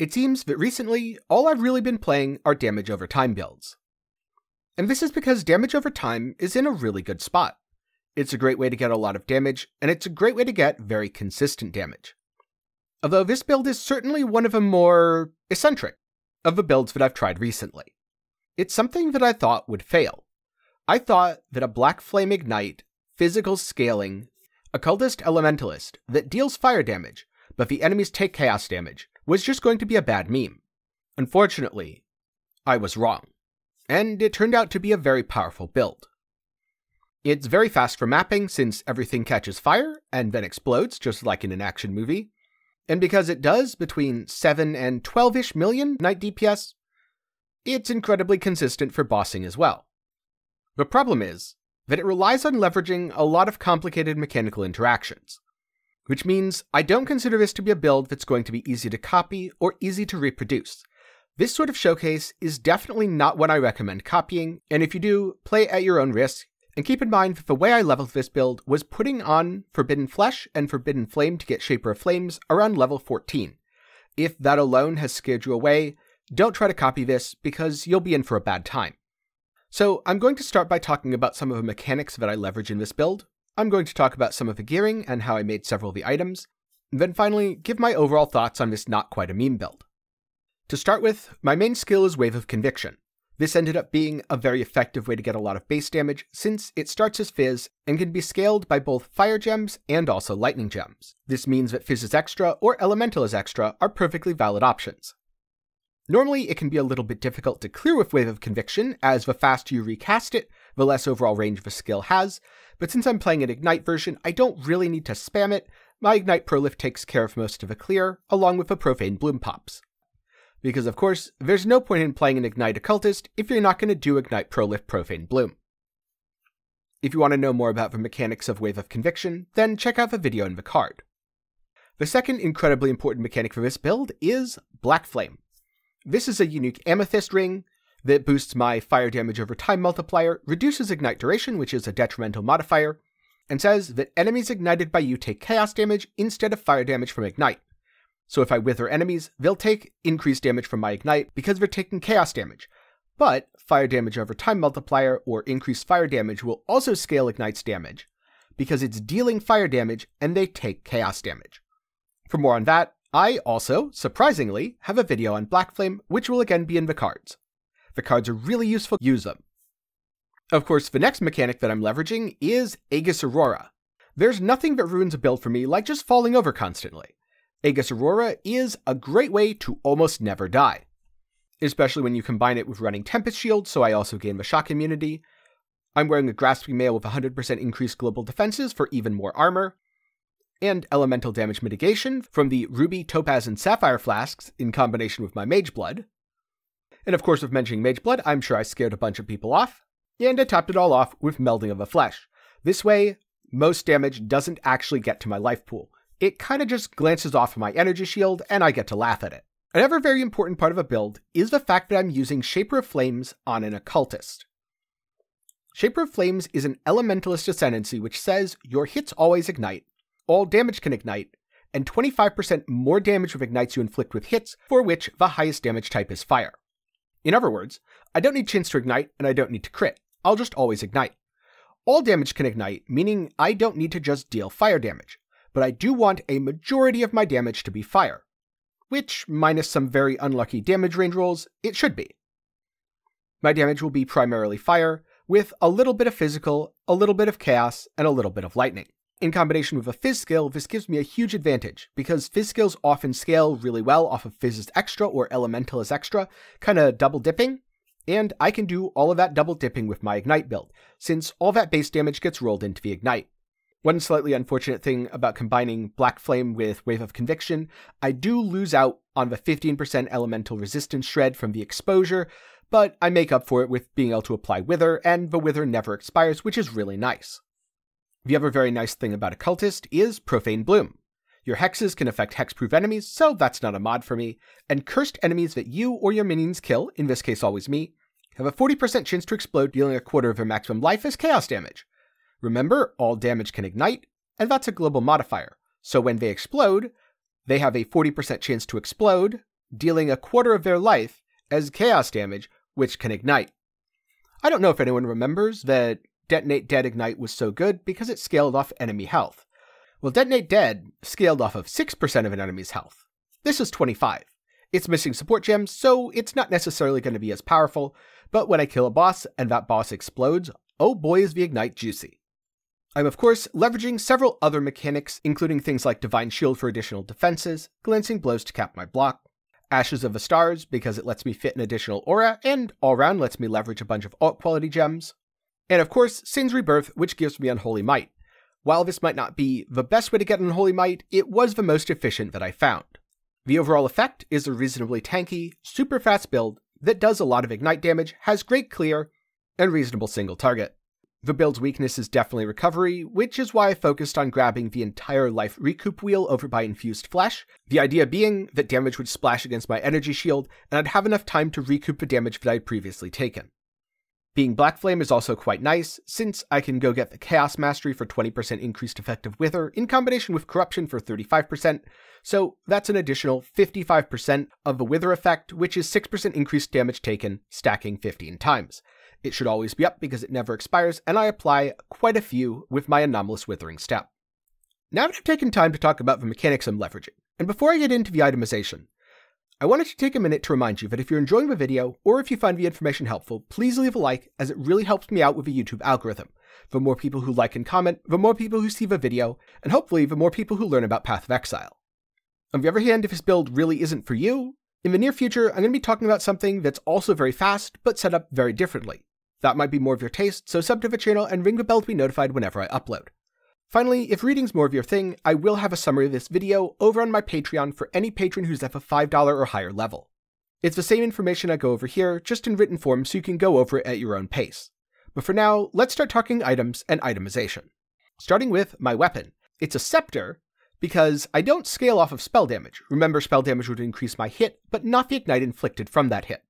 It seems that recently, all I've really been playing are damage over time builds. And this is because damage over time is in a really good spot. It's a great way to get a lot of damage, and it's a great way to get very consistent damage. Although this build is certainly one of the more eccentric of the builds that I've tried recently. It's something that I thought would fail. I thought that a Blackflame Ignite, physical scaling, occultist elementalist that deals fire damage, but the enemies take chaos damage, was just going to be a bad meme. Unfortunately, I was wrong, and it turned out to be a very powerful build. It's very fast for mapping since everything catches fire and then explodes just like in an action movie, and because it does between 7 and 12-ish million Ignite DPS, it's incredibly consistent for bossing as well. The problem is that it relies on leveraging a lot of complicated mechanical interactions, which means I don't consider this to be a build that's going to be easy to copy or easy to reproduce. This sort of showcase is definitely not one I recommend copying, and if you do, play at your own risk, and keep in mind that the way I leveled this build was putting on Forbidden Flesh and Forbidden Flame to get Shaper of Flames around level 14. If that alone has scared you away, don't try to copy this because you'll be in for a bad time. So I'm going to start by talking about some of the mechanics that I leverage in this build. I'm going to talk about some of the gearing and how I made several of the items, and then finally give my overall thoughts on this not quite a meme build. To start with, my main skill is Wave of Conviction. This ended up being a very effective way to get a lot of base damage since it starts as Fizz and can be scaled by both Fire Gems and also Lightning Gems. This means that Fizz as extra or Elemental as extra are perfectly valid options. Normally, it can be a little bit difficult to clear with Wave of Conviction, as the faster you recast it, the less overall range the skill has, but since I'm playing an Ignite version, I don't really need to spam it. My Ignite Prolift takes care of most of the clear, along with the Profane Bloom pops. Because of course, there's no point in playing an Ignite Occultist if you're not going to do Ignite Prolift Profane Bloom. If you want to know more about the mechanics of Wave of Conviction, then check out the video in the card. The second incredibly important mechanic for this build is Blackflame. This is a unique amethyst ring that boosts my fire damage over time multiplier, reduces ignite duration, which is a detrimental modifier, and says that enemies ignited by you take chaos damage instead of fire damage from ignite. So if I wither enemies, they'll take increased damage from my ignite because they're taking chaos damage. But fire damage over time multiplier or increased fire damage will also scale ignite's damage because it's dealing fire damage and they take chaos damage. For more on that, I also, surprisingly, have a video on Blackflame, which will again be in the cards. The cards are really useful, use them. Of course, the next mechanic that I'm leveraging is Aegis Aurora. There's nothing that ruins a build for me like just falling over constantly. Aegis Aurora is a great way to almost never die, especially when you combine it with running Tempest Shield, so I also gain the shock immunity. I'm wearing a Grasping Mail with 100% increased global defenses for even more armor, and elemental damage mitigation from the Ruby, Topaz, and Sapphire flasks in combination with my Mageblood. And of course, with mentioning Mageblood, I'm sure I scared a bunch of people off, and I topped it all off with Melding of the Flesh. This way, most damage doesn't actually get to my life pool. It kind of just glances off my energy shield, and I get to laugh at it. Another very important part of a build is the fact that I'm using Shaper of Flames on an Occultist. Shaper of Flames is an Elementalist ascendancy which says your hits always ignite, all damage can ignite, and 25% more damage with ignites you inflict with hits, for which the highest damage type is fire. In other words, I don't need chance to ignite, and I don't need to crit. I'll just always ignite. All damage can ignite, meaning I don't need to just deal fire damage, but I do want a majority of my damage to be fire, which, minus some very unlucky damage range rolls, it should be. My damage will be primarily fire, with a little bit of physical, a little bit of chaos, and a little bit of lightning. In combination with a Fizz skill, this gives me a huge advantage, because Fizz skills often scale really well off of Fizz as extra or Elemental as extra, kinda double dipping, and I can do all of that double dipping with my Ignite build, since all that base damage gets rolled into the Ignite. One slightly unfortunate thing about combining Blackflame with Wave of Conviction, I do lose out on the 15% Elemental resistance shred from the exposure, but I make up for it with being able to apply Wither, and the Wither never expires, which is really nice. The other very nice thing about Occultist is Profane Bloom. Your hexes can affect hexproof enemies, so that's not a mod for me, and cursed enemies that you or your minions kill, in this case always me, have a 40% chance to explode, dealing a quarter of their maximum life as chaos damage. Remember, all damage can ignite, and that's a global modifier, so when they explode, they have a 40% chance to explode, dealing a quarter of their life as chaos damage, which can ignite. I don't know if anyone remembers that Detonate Dead Ignite was so good because it scaled off enemy health. Well, Detonate Dead scaled off of 6% of an enemy's health. This is 25. It's missing support gems, so it's not necessarily going to be as powerful, but when I kill a boss and that boss explodes, oh boy is the Ignite juicy. I'm of course leveraging several other mechanics, including things like Divine Shield for additional defenses, Glancing Blows to cap my block, Ashes of the Stars because it lets me fit an additional aura, and all round lets me leverage a bunch of alt quality gems, and of course Sin's Rebirth, which gives me Unholy Might. While this might not be the best way to get Unholy Might, it was the most efficient that I found. The overall effect is a reasonably tanky, super fast build that does a lot of ignite damage, has great clear, and reasonable single target. The build's weakness is definitely recovery, which is why I focused on grabbing the entire life recoup wheel over by Infused Flesh, the idea being that damage would splash against my energy shield, and I'd have enough time to recoup the damage that I'd previously taken. Being Blackflame is also quite nice, since I can go get the Chaos Mastery for 20% increased effective Wither in combination with Corruption for 35%, so that's an additional 55% of the Wither effect, which is 6% increased damage taken, stacking 15 times. It should always be up because it never expires, and I apply quite a few with my Anomalous Withering step. Now that I've taken time to talk about the mechanics I'm leveraging, and before I get into the itemization, I wanted to take a minute to remind you that if you're enjoying the video, or if you find the information helpful, please leave a like, as it really helps me out with the YouTube algorithm. The more people who like and comment, the more people who see the video, and hopefully the more people who learn about Path of Exile. On the other hand, if this build really isn't for you, in the near future I'm going to be talking about something that's also very fast, but set up very differently. That might be more of your taste, so sub to the channel and ring the bell to be notified whenever I upload. Finally, if reading's more of your thing, I will have a summary of this video over on my Patreon for any patron who's at a $5 or higher level. It's the same information I go over here, just in written form so you can go over it at your own pace. But for now, let's start talking items and itemization. Starting with my weapon. It's a Scepter, because I don't scale off of spell damage. Remember, spell damage would increase my hit, but not the ignite inflicted from that hit.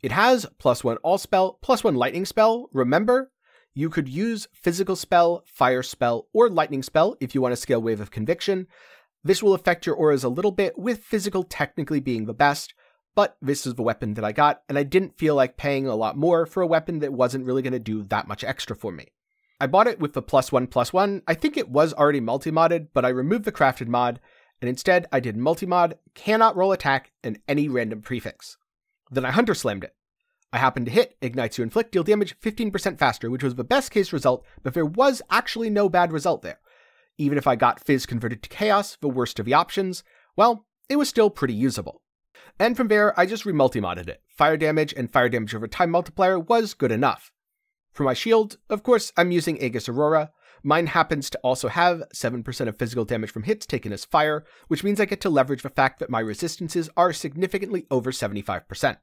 It has +1 all spell, +1 lightning spell. Remember, you could use physical spell, fire spell, or lightning spell if you want to scale Wave of Conviction. This will affect your auras a little bit, with physical technically being the best, but this is the weapon that I got, and I didn't feel like paying a lot more for a weapon that wasn't really going to do that much extra for me. I bought it with the +1/+1. I think it was already multi-modded, but I removed the crafted mod, and instead I did multi-mod, cannot roll attack, and any random prefix. Then I Hunter Slammed it. I happened to hit, ignites you inflict, deal damage 15% faster, which was the best case result, but there was actually no bad result there. Even if I got Fizz converted to Chaos, the worst of the options, well, it was still pretty usable. And from there, I just re-multi-modded it. Fire damage and fire damage over time multiplier was good enough. For my shield, of course, I'm using Aegis Aurora. Mine happens to also have 7% of physical damage from hits taken as fire, which means I get to leverage the fact that my resistances are significantly over 75%.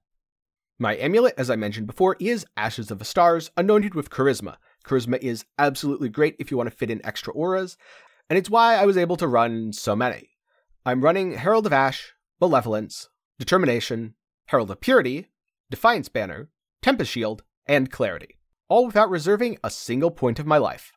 My amulet, as I mentioned before, is Ashes of the Stars, anointed with Charisma. Charisma is absolutely great if you want to fit in extra auras, and it's why I was able to run so many. I'm running Herald of Ash, Malevolence, Determination, Herald of Purity, Defiance Banner, Tempest Shield, and Clarity, all without reserving a single point of my life.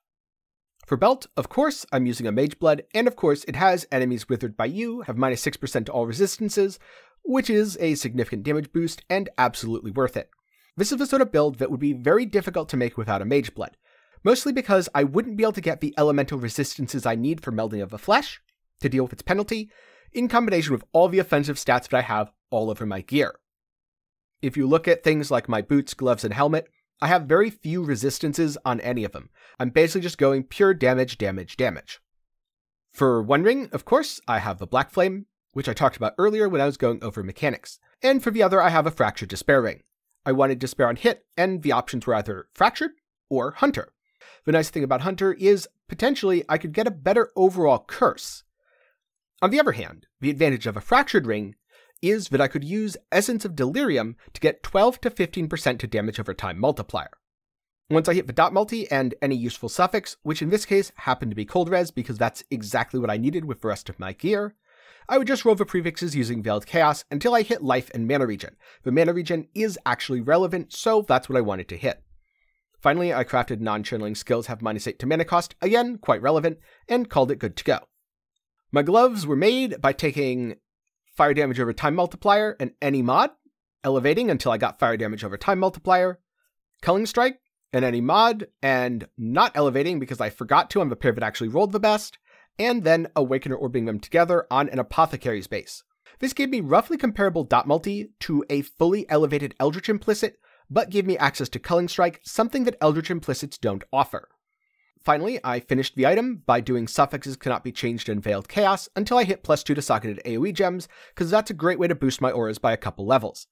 For belt, of course, I'm using a Mageblood, and of course it has enemies withered by you, have -6% to all resistances, which is a significant damage boost and absolutely worth it. This is the sort of build that would be very difficult to make without a Mageblood, mostly because I wouldn't be able to get the elemental resistances I need for Melding of the Flesh to deal with its penalty, in combination with all the offensive stats that I have all over my gear. If you look at things like my boots, gloves, and helmet, I have very few resistances on any of them. I'm basically just going pure damage, damage, damage. For One Ring, of course, I have the Blackflame, which I talked about earlier when I was going over mechanics. And for the other, I have a Fractured Despair Ring. I wanted Despair on hit, and the options were either Fractured or Hunter. The nice thing about Hunter is, potentially, I could get a better overall curse. On the other hand, the advantage of a Fractured Ring is that I could use Essence of Delirium to get 12 to 15% to damage over time multiplier. Once I hit the dot multi and any useful suffix, which in this case happened to be Cold Res because that's exactly what I needed with the rest of my gear, I would just roll the prefixes using Veiled Chaos until I hit life and mana regen. The mana regen is actually relevant, so that's what I wanted to hit. Finally, I crafted non-channeling skills have -8 to mana cost, again, quite relevant, and called it good to go. My gloves were made by taking fire damage over time multiplier, and any mod, elevating until I got fire damage over time multiplier, Culling Strike, and any mod, and not elevating because I forgot to on the pair that actually rolled the best, and then Awakener orbing them together on an Apothecary's base. This gave me roughly comparable dot multi to a fully elevated Eldritch Implicit, but gave me access to Culling Strike, something that Eldritch Implicits don't offer. Finally, I finished the item by doing suffixes cannot be changed in Veiled Chaos until I hit +2 to socketed AoE gems, because that's a great way to boost my auras by a couple levels.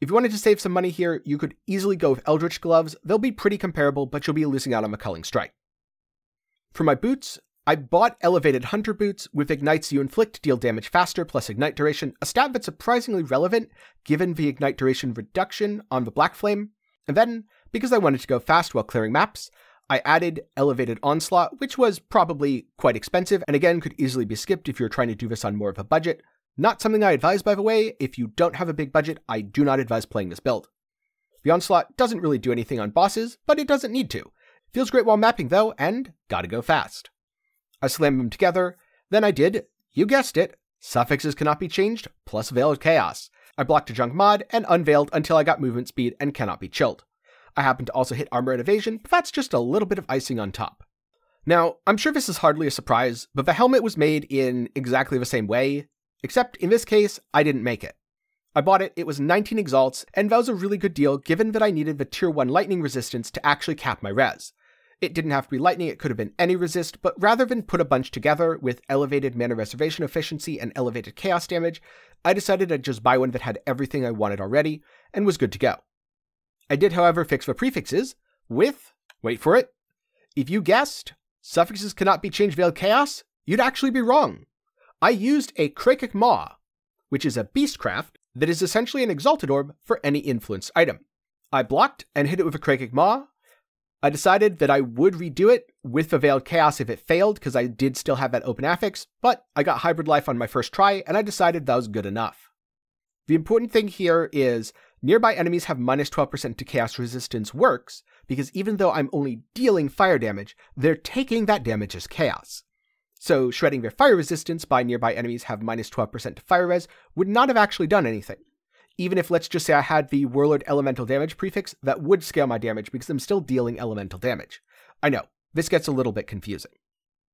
If you wanted to save some money here, you could easily go with Eldritch Gloves. They'll be pretty comparable, but you'll be losing out on the Culling Strike. For my boots, I bought Elevated Hunter Boots with Ignites you inflict deal damage faster plus Ignite Duration, a stat that's surprisingly relevant given the Ignite Duration reduction on the Blackflame. And then, because I wanted to go fast while clearing maps, I added Elevated Onslaught, which was probably quite expensive, and again could easily be skipped if you're trying to do this on more of a budget. Not something I advise, by the way. If you don't have a big budget, I do not advise playing this build. The Onslaught doesn't really do anything on bosses, but it doesn't need to. Feels great while mapping though, and gotta go fast. I slammed them together, then I did, you guessed it, suffixes cannot be changed, plus Veiled Chaos. I blocked a junk mod, and unveiled until I got movement speed and cannot be chilled. I happened to also hit armor and evasion, but that's just a little bit of icing on top. Now, I'm sure this is hardly a surprise, but the helmet was made in exactly the same way, except in this case, I didn't make it. I bought it, it was 19 exalts, and that was a really good deal given that I needed the tier 1 lightning resistance to actually cap my res. It didn't have to be lightning, it could have been any resist, but rather than put a bunch together with elevated mana reservation efficiency and elevated chaos damage, I decided I'd just buy one that had everything I wanted already, and was good to go. I did, however, fix the prefixes with, wait for it, if you guessed, suffixes cannot be changed Veiled Chaos, you'd actually be wrong. I used a Krakik Maw, which is a beastcraft that is essentially an Exalted Orb for any influenced item. I blocked and hit it with a Krakik Maw. I decided that I would redo it with the Veiled Chaos if it failed, because I did still have that open affix, but I got Hybrid Life on my first try, and I decided that was good enough. The important thing here is nearby enemies have -12% to chaos resistance works, because even though I'm only dealing fire damage, they're taking that damage as chaos. So shredding their fire resistance by nearby enemies have -12% to fire res would not have actually done anything. Even if, let's just say, I had the Warlord Elemental Damage prefix, that would scale my damage because I'm still dealing elemental damage. I know, this gets a little bit confusing.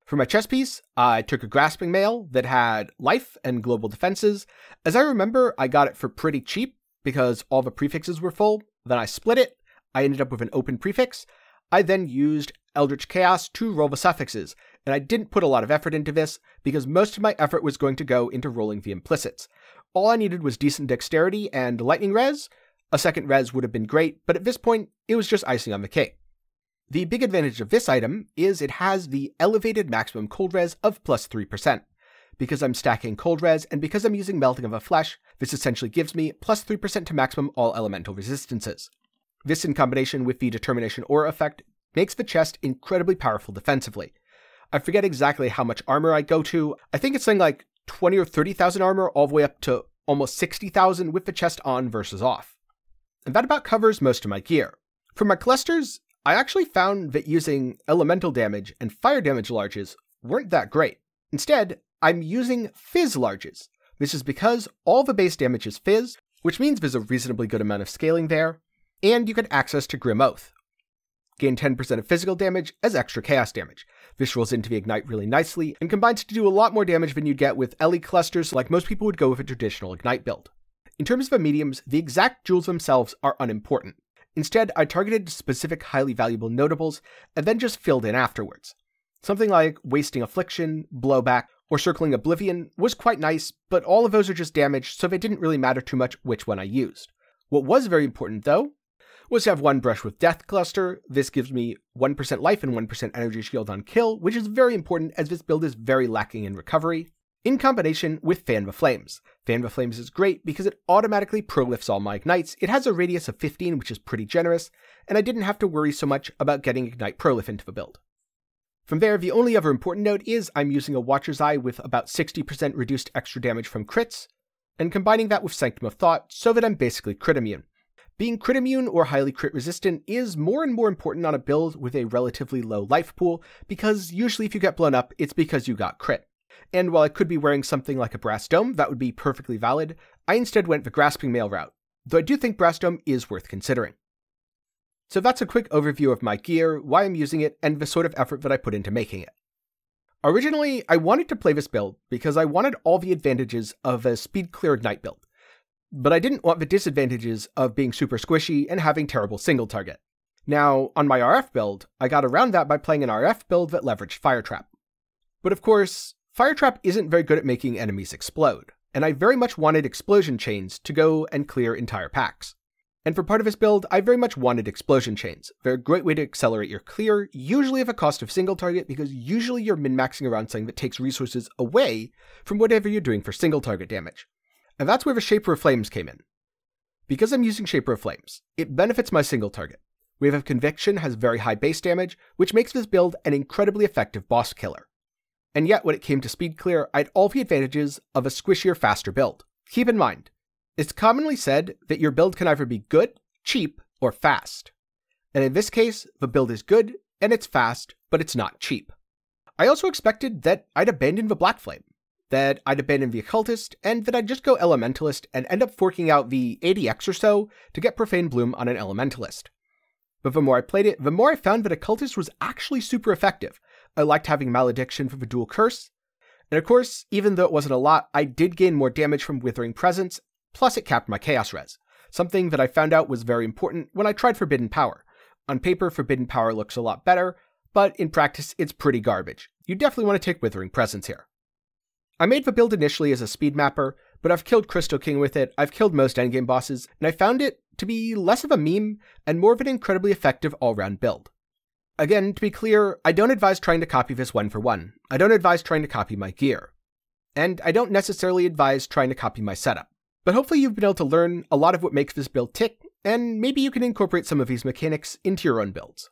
For my chest piece, I took a Grasping Mail that had life and global defenses. As I remember, I got it for pretty cheap because all the prefixes were full. Then I split it. I ended up with an open prefix. I then used Eldritch Chaos to roll the suffixes, and I didn't put a lot of effort into this because most of my effort was going to go into rolling the implicits. All I needed was decent dexterity and lightning res. A second res would have been great, but at this point, it was just icing on the cake. The big advantage of this item is it has the elevated maximum cold res of +3%. Because I'm stacking cold res, and because I'm using Melting of the Flesh, this essentially gives me +3% to maximum all elemental resistances. This, in combination with the Determination Aura effect, makes the chest incredibly powerful defensively. I forget exactly how much armor I go to. I think it's something like 20 or 30,000 armor all the way up to almost 60,000 with the chest on versus off. And that about covers most of my gear. For my clusters, I actually found that using elemental damage and fire damage larges weren't that great. Instead, I'm using fizz larges. This is because all the base damage is fizz, which means there's a reasonably good amount of scaling there, and you get access to Grim Oath. Gain 10% of physical damage as extra chaos damage. This rolls into the Ignite really nicely, and combines to do a lot more damage than you'd get with Ellie clusters like most people would go with a traditional Ignite build. In terms of the mediums, the exact jewels themselves are unimportant. Instead, I targeted specific highly valuable notables, and then just filled in afterwards. Something like Wasting Affliction, Blowback, or Circling Oblivion was quite nice, but all of those are just damage, so they didn't really matter too much which one I used. What was very important, though, was to have one Brush with Death cluster. This gives me 1% life and 1% energy shield on kill, which is very important as this build is very lacking in recovery, in combination with Fan the Flames. Fan the Flames is great because it automatically pro-lifts all my ignites. It has a radius of 15, which is pretty generous, and I didn't have to worry so much about getting Ignite pro-lift into the build. From there, the only other important note is I'm using a Watcher's Eye with about 60% reduced extra damage from crits, and combining that with Sanctum of Thought so that I'm basically crit immune. Being crit immune or highly crit resistant is more and more important on a build with a relatively low life pool, because usually if you get blown up, it's because you got crit. And while I could be wearing something like a brass dome, that would be perfectly valid, I instead went the grasping mail route, though I do think brass dome is worth considering. So that's a quick overview of my gear, why I'm using it, and the sort of effort that I put into making it. Originally, I wanted to play this build because I wanted all the advantages of a speed clear Ignite build, but I didn't want the disadvantages of being super squishy and having terrible single target. Now, on my RF build, I got around that by playing an RF build that leveraged Fire Trap. But of course, Fire Trap isn't very good at making enemies explode, and I very much wanted Explosion Chains to go and clear entire packs. And for part of this build, I very much wanted Explosion Chains. They're a great way to accelerate your clear, usually at the cost of single target, because usually you're min-maxing around something that takes resources away from whatever you're doing for single target damage. And that's where the Shaper of Flames came in. Because I'm using Shaper of Flames, it benefits my single target. Wave of Conviction has very high base damage, which makes this build an incredibly effective boss killer. And yet, when it came to speed clear, I had all the advantages of a squishier, faster build. Keep in mind, it's commonly said that your build can either be good, cheap, or fast. And in this case, the build is good, and it's fast, but it's not cheap. I also expected that I'd abandon the Blackflame, that I'd abandon the Occultist, and that I'd just go Elementalist and end up forking out the 80x or so to get Profane Bloom on an Elementalist. But the more I played it, the more I found that Occultist was actually super effective. I liked having Malediction for the dual curse, and of course, even though it wasn't a lot, I did gain more damage from Withering Presence, plus it capped my Chaos Res, something that I found out was very important when I tried Forbidden Power. On paper, Forbidden Power looks a lot better, but in practice, it's pretty garbage. You definitely want to take Withering Presence here. I made the build initially as a speed mapper, but I've killed Crystal King with it, I've killed most endgame bosses, and I found it to be less of a meme and more of an incredibly effective all-round build. Again, to be clear, I don't advise trying to copy this one for one. I don't advise trying to copy my gear. And I don't necessarily advise trying to copy my setup. But hopefully you've been able to learn a lot of what makes this build tick, and maybe you can incorporate some of these mechanics into your own builds.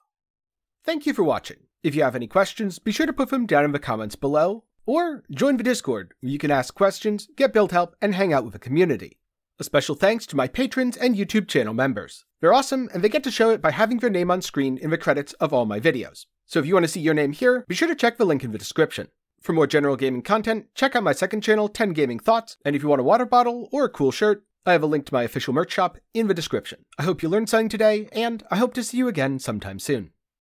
Thank you for watching. If you have any questions, be sure to put them down in the comments below, or join the Discord, where you can ask questions, get build help, and hang out with the community. A special thanks to my patrons and YouTube channel members. They're awesome, and they get to show it by having their name on screen in the credits of all my videos. So if you want to see your name here, be sure to check the link in the description. For more general gaming content, check out my second channel, 10 Gaming Thoughts, and if you want a water bottle or a cool shirt, I have a link to my official merch shop in the description. I hope you learned something today, and I hope to see you again sometime soon.